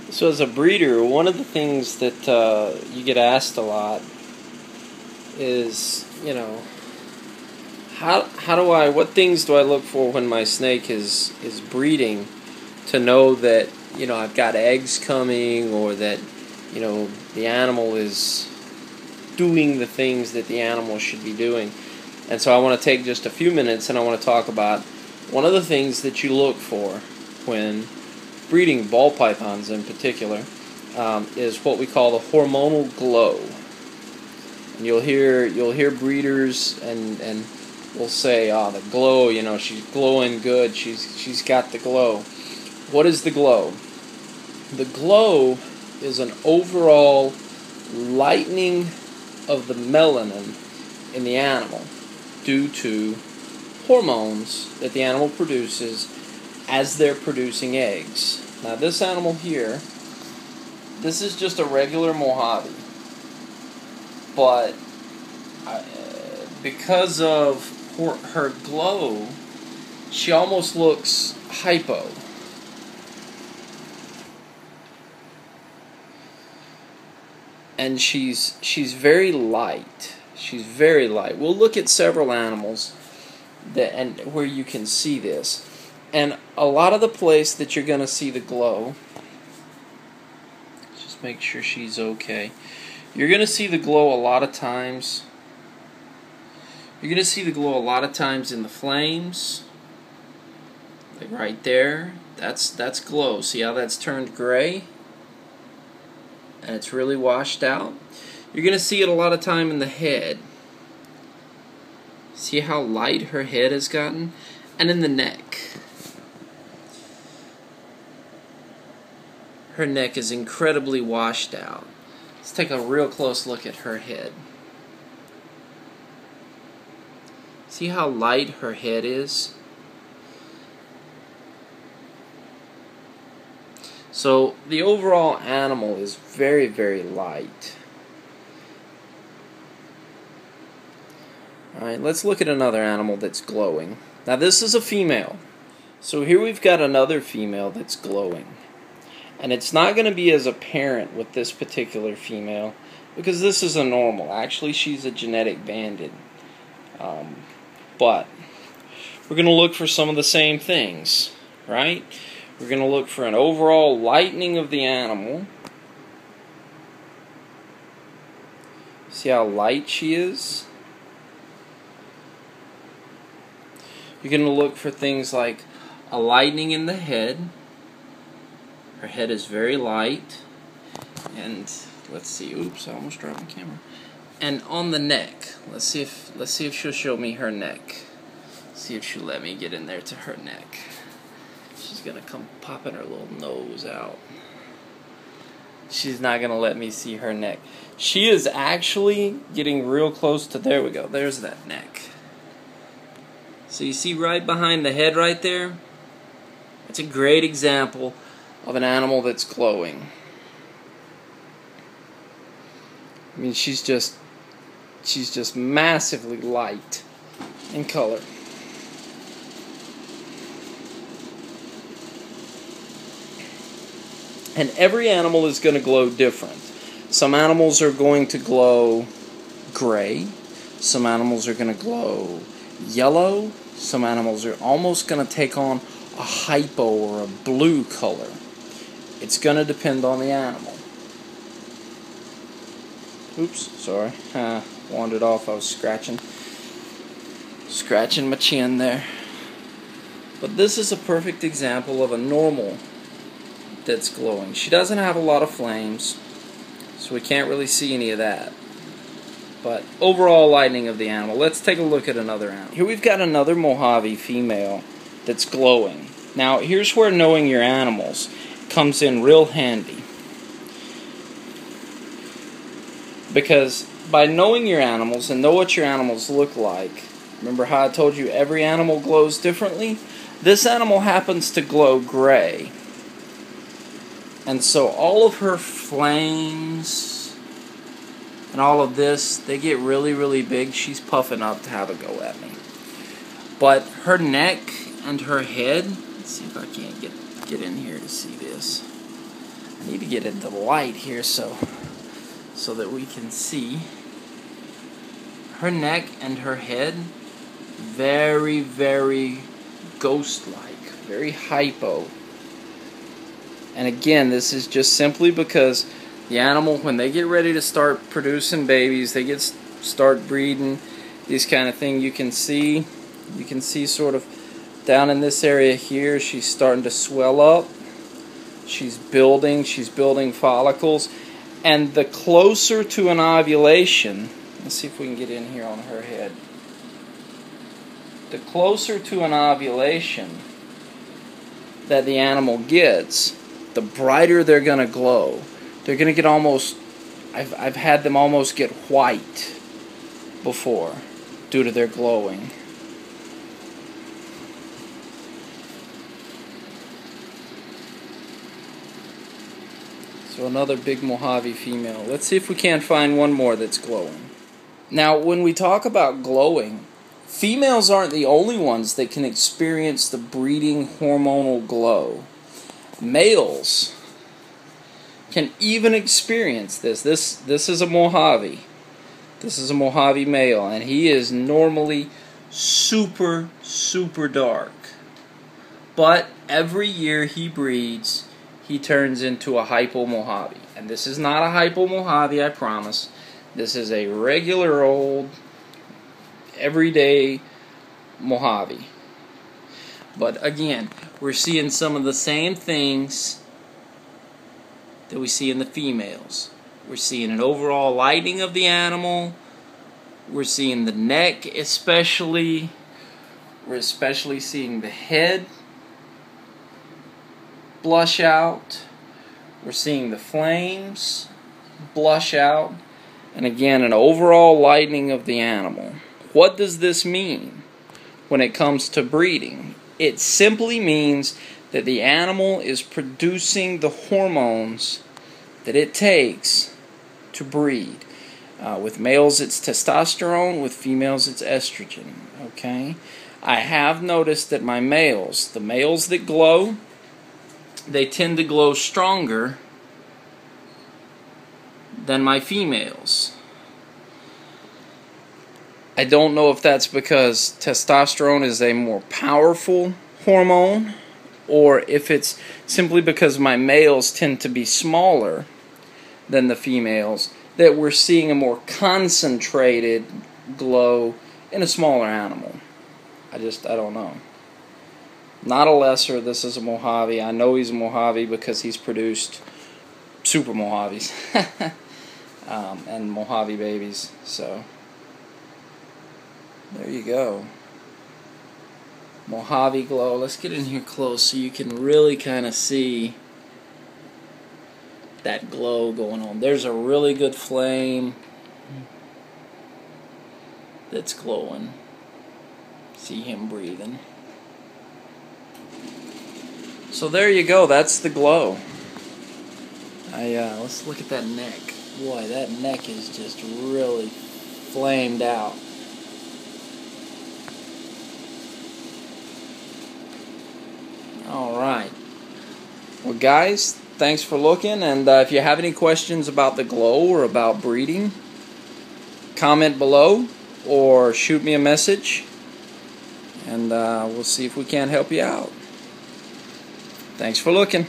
So as a breeder, one of the things that you get asked a lot is, what things do I look for when my snake is breeding to know that, I've got eggs coming, or that, the animal is doing the things that the animal should be doing. And so I want to take just a few minutes and I want to talk about one of the things that you look for when breeding ball pythons in particular, is what we call the hormonal glow. And you'll hear breeders and will say, "Oh, the glow, she's glowing good. She's got the glow." What is the glow? The glow is an overall lightening of the melanin in the animal due to hormones that the animal produces as they're producing eggs. Now this animal here, this is just a regular Mojave, but because of her glow, she almost looks hypo. And she's very light. She's very light. We'll look at several animals where you can see this. And a lot of the place that you're going to see the glow, just make sure she's okay. You're going to see the glow a lot of times. You're going to see the glow a lot of times in the flames. Like right there. That's glow. See how that's turned gray? And it's really washed out. You're going to see it a lot of time in the head. See how light her head has gotten? And in the neck. Her neck is incredibly washed out. Let's take a real close look at her head. See how light her head is? So the overall animal is very, very light. Alright, let's look at another animal that's glowing. Now this is a female. So here we've got another female that's glowing. And it's not going to be as apparent with this particular female because this is a normal. Actually, she's a genetic banded. But we're going to look for some of the same things, right? We're going to look for an overall lightening of the animal. See how light she is? You're going to look for things like a lightening in the head. Her head is very light. And let's see. Oops, I almost dropped my camera. And on the neck. Let's see if she'll show me her neck. See if she'll let me get in there to her neck. She's gonna come popping her little nose out. She's not gonna let me see her neck. She is actually getting real close to, there we go, there's that neck. So you see right behind the head right there? That's a great example of an animal that's glowing. I mean, she's just massively light in color. And every animal is going to glow different. Some animals are going to glow gray. Some animals are going to glow yellow. Some animals are almost going to take on a hypo or a blue color. It's going to depend on the animal. Oops, sorry. Wandered off. I was scratching my chin there. But this is a perfect example of a normal that's glowing. She doesn't have a lot of flames, so we can't really see any of that. But overall lightening of the animal. Let's take a look at another animal. Here we've got another Mojave female that's glowing. Now here's where knowing your animals comes in real handy. Because by knowing your animals and know what your animals look like, remember how I told you every animal glows differently? This animal happens to glow gray. And so all of her flames and all of this, they get really, really big. She's puffing up to have a go at me. But her neck and her head, let's see if I can't get in here to see this. Need to get into the light here so that we can see her neck and her head. Very, very ghost-like, very hypo. And again, this is just simply because the animal, when they get ready to start producing babies, they start breeding, these kind of thing. You can see sort of down in this area here, she's starting to swell up. She's building follicles. And the closer to an ovulation, let's see if we can get in here on her head. The closer to an ovulation that the animal gets, the brighter they're going to glow. They're going to get almost, I've had them almost get white before due to their glowing. So another big Mojave female. Let's see if we can't find one more that's glowing. Now, when we talk about glowing, females aren't the only ones that can experience the breeding hormonal glow. Males can even experience this. This is a Mojave. This is a Mojave male, and he is normally super, super dark. But every year he breeds, he turns into a hypo Mojave. And this is not a hypo Mojave, I promise. This is a regular old, everyday Mojave. But again, we're seeing some of the same things that we see in the females. We're seeing an overall lighting of the animal. We're seeing the neck especially. We're especially seeing the head blush out. We're seeing the flames blush out. And again, an overall lightening of the animal. What does this mean when it comes to breeding? It simply means that the animal is producing the hormones that it takes to breed. With males, it's testosterone. With females, it's estrogen. Okay? I have noticed that my males, the males that glow, they tend to glow stronger than my females. I don't know if that's because testosterone is a more powerful hormone, or if it's simply because my males tend to be smaller than the females, that we're seeing a more concentrated glow in a smaller animal. I don't know. Not a lesser, this is a Mojave. I know he's a Mojave because he's produced super Mojaves and Mojave babies. So there you go. Mojave glow. Let's get in here close so you can really kind of see that glow going on. There's a really good flame that's glowing. See him breathing. So there you go. That's the glow. Let's look at that neck. Boy, that neck is just really flamed out. Alright. Well, guys, thanks for looking. And if you have any questions about the glow or about breeding, comment below or shoot me a message. And we'll see if we can't help you out. Thanks for looking.